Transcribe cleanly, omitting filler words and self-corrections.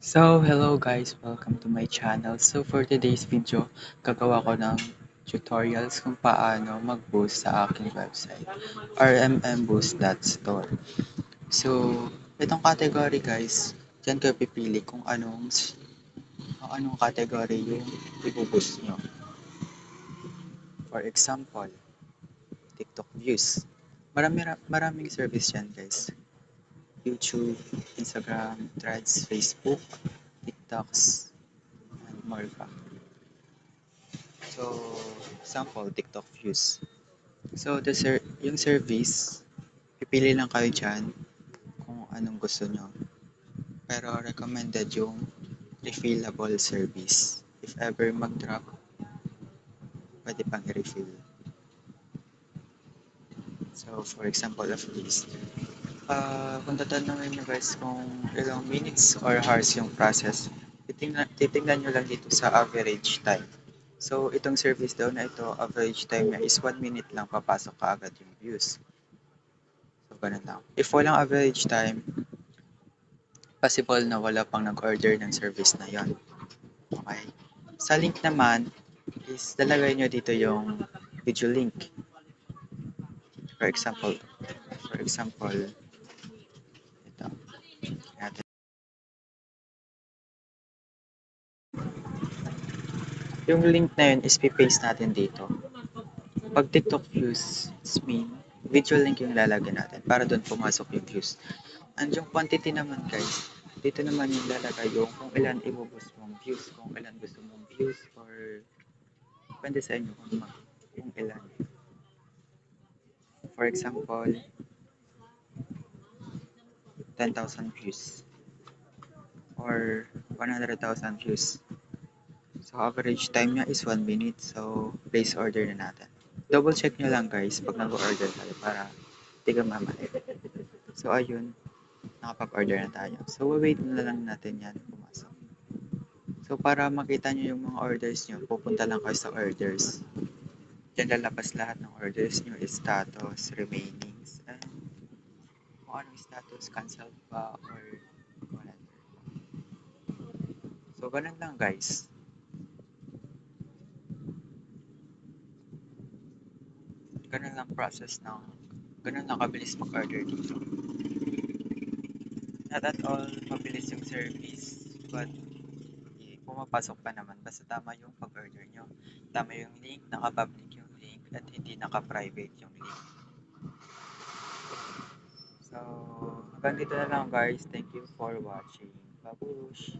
So, hello guys, welcome to my channel. So, for today's video, gagawa ko ng tutorials kung paano mag-boost sa aking website, rmmboost.store. So, itong category guys, dyan kayo pipili kung anong category yung i-boost nyo. For example, TikTok views. Maraming service yan guys. YouTube, Instagram, Threads, Facebook, TikToks, and more pa. So, example, TikTok views. So, yung service, pipili lang kayo dyan kung anong gusto nyo. Pero recommended yung refillable service. If ever mag-drop, pwede pang i-refill. So, for example of this, kung tatanungin nyo guys kung ilang minutes or hours yung process, titingnan nyo lang dito sa average time. So, itong service daw na ito, average time niya is 1 minute lang papasok ka agad yung views. So, ganun lang. If walang average time, possible na wala pang nag-order ng service na yon. Okay? Sa link naman, is lalagay nyo dito yung video link. For example, ito. Natin. Yung link na yun is pipaste natin dito. Pag TikTok views, it's mean, video link yung lalagay natin para doon pumasok yung views. And yung quantity naman guys, dito naman yung lalagay yung kung ilan ibubus mong views, kung ilan gusto mong views, or depende sa inyo kung ilan. For example, 10,000 views or 100,000 views. So average time niya is 1 minute. So place order na natin. Double check nyo lang guys pag nag-order tayo para hindi ka mamali. So ayun, nakapag-order na tayo. So wait na lang natin yan pumasok. So para makita nyo yung mga orders nyo, pupunta lang kayo sa orders. Diyan lalabas lahat ng orders nyo, status, remainings, and kung anong status, cancelled ba or whatever. So ganun lang guys. Ganun lang ganun lang kabilis mag-order dito. Not at all mabilis yung service, but pumapasok pa naman basta tama yung pag-order nyo. Tama yung link, naka-public yung link, at hindi naka-private yung link. So, hanggang dito na lang guys. Thank you for watching. Babush!